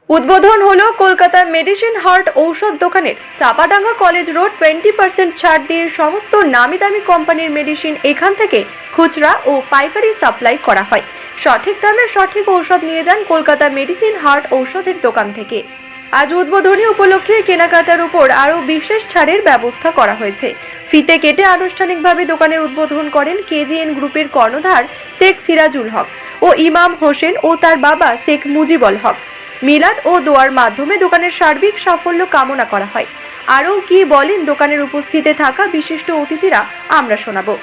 উদ্বোধন হলো কলকাতার মেডিসিন হার্ট ঔষধ দোকানের। Chapadanga college road. 20% ছাড় দিয়ে সমস্ত নামি দামি কোম্পানির মেডিসিন এখান থেকে খুচরা ও পাইকারি সাপ্লাই করা হয়। সঠিক দামে সঠিক ঔষধ নিয়ে যান কলকাতা মেডিসিন হার্ট ঔষধের দোকান থেকে। আজ উদ্বোধনী উপলক্ষে কেনাকাটার উপর আরও বিশেষ ছাড়ের ব্যবস্থা করা হয়েছে। ফিতে কেটে আনুষ্ঠানিকভাবে দোকানের উদ্বোধন করেন কেজিএন গ্রুপের কর্ণধার শেখ সিরাজুল হক ও ইমাম হোসেন ও তার বাবা শেখ মুজিবুল হক। মিলাদ ও দোয়ার মাধ্যমে দোকানের সার্বিক সাফল্য কামনা করা হয়। আরও কি বলেন দোকানের উপস্থিতে থাকা বিশিষ্ট অতিথিরা আমরা শোনাবো।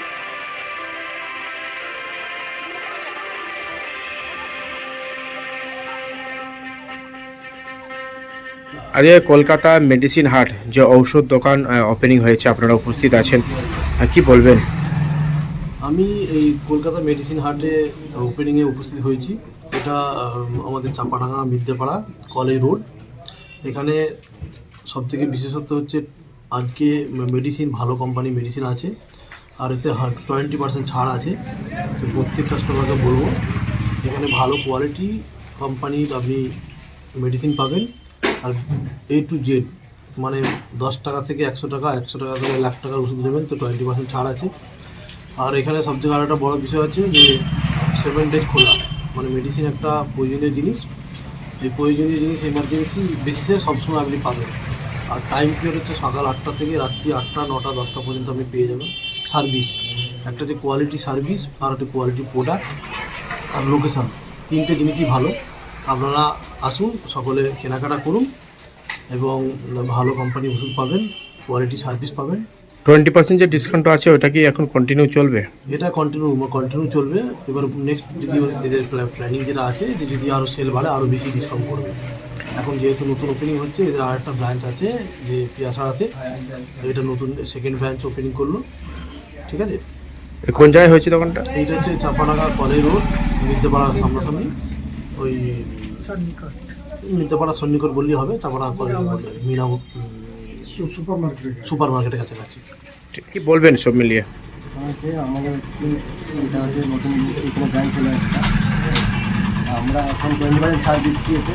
আজ কলকাতা মেডিসিন হাট যে ঔষধ দোকান ওপেনিং হয়েছে, আপনারা উপস্থিত আছেন, কি বলবেন? আমি এই কলকাতা মেডিসিন হাটে ওপেনিংয়ে উপস্থিত হয়েছি। এটা আমাদের চাপাডাঙ্গা মিদ্যেপাড়া কলেজ রোড। এখানে সবথেকে বিশেষত্ব হচ্ছে আজকে মেডিসিন, ভালো কোম্পানি মেডিসিন আছে, আর এতে 20% ছাড় আছে। তো প্রত্যেক কাস্টমারকে বলবো এখানে ভালো কোয়ালিটি কোম্পানির আপনি মেডিসিন পাবেন। আর A to Z মানে 10 টাকা থেকে 100 টাকা, 100 টাকা থেকে 1,00,000 টাকার ওষুধ নেবেন তো 20% ছাড় আছে। আর এখানে সবথেকে আরও একটা বড় বিষয় আছে যে 7 days খোলা, মানে মেডিসিন একটা প্রয়োজনীয় জিনিস। এই প্রয়োজনীয় জিনিস এমার্জেন্সি বেসিসে সবসময় আপনি পাবেন। আর টাইম পিরিয়ড হচ্ছে সকাল 8টা থেকে রাত্রি 8টা, 9টা, 10টা পর্যন্ত আপনি পেয়ে যাবেন। সার্ভিস একটা যে কোয়ালিটি সার্ভিস, আর একটা কোয়ালিটি প্রোডাক্ট, আর লোকেশান, তিনটে জিনিসই ভালো। আপনারা আসুন, সকলে কেনাকাটা করুন এবং ভালো কোম্পানি ওষুধ পাবেন, কোয়ালিটি সার্ভিস পাবেন। 20% যে ডিসকাউন্ট আছে ওটা কি এখন কন্টিনিউ চলবে? এটা কন্টিনিউ চলবে। এবার নেক্সট যদি এদের প্ল্যানিং যেটা আছে যে যদি আরও সেল বাড়ে আরও বেশি ডিসকাউন্ট করবে। এখন যেহেতু নতুন ওপেনিং হচ্ছে, এদের আর একটা ব্রাঞ্চ আছে যে পিয়াসাড়াতে, এটা নতুন সেকেন্ড ব্রাঞ্চ ওপেনিং করলো। ঠিক আছে, কোন জায়গায় হয়েছে দোকানটা? এইটা হচ্ছে চাপাডাঙ্গা কলেজ রোড, মিদ্যেপাড়ার সামনাসামনি, ওই মিদ্যেপাড়ার সন্নিকট বললেই হবে। Chapadanga college road Mina super মার্কেটের কাছাকাছি। কি বলবেন সব মিলিয়ে? হচ্ছে আমাদের হচ্ছে এটা হচ্ছে নতুন এখানে ব্রাঞ্চ হলো একটা। আমরা এখন 20% ছাড় দিচ্ছি এতে।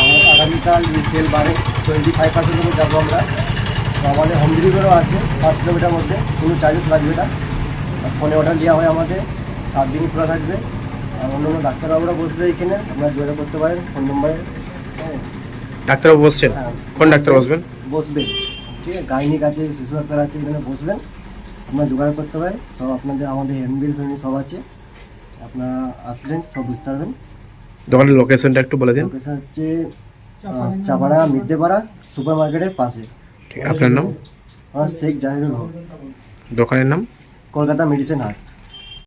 আমার আগামীকাল যে সেল বাড়ে 25% করে যাবো আমরা। তো আমাদের হোম ডেলিভারিও আছে 5 কিলোমিটার মধ্যে, কোনো চার্জেস লাগবে না। ফোনে অর্ডার দেওয়া হয় আমাদের, 7 দিনই খোলা থাকবে। আর অন্য অন্য ডাক্তারবাবুরা বসবে এখানে, আপনারা যোগাযোগ করতে পারেন ফোন নম্বরে। হ্যাঁ, ডাক্তারবাবু বসছেন? হ্যাঁ, কোন ডাক্তার বসবেন? বসবেন, ঠিক আছে। গাইনিক আছে, শিশু ডাক্তার আছে, এখানে বসবেন, আপনারা জোগাড় করতে পারেন। সব আপনাদের আমাদের হ্যান্ডবিল ফ্যান্ডবিল সব আছে, আপনারা আসবেন সব বুঝতে পারবেন। দোকানের লোকেশনটা একটু বলে দিন। লোকেশন হচ্ছে চাপাডাঙ্গা মিদ্যেপাড়া সুপার মার্কেটের পাশে। ঠিক, আপনার নাম? আমার শেখ জাহিরুল হক, দোকানের নাম? কলকাতা মেডিসিন হাট।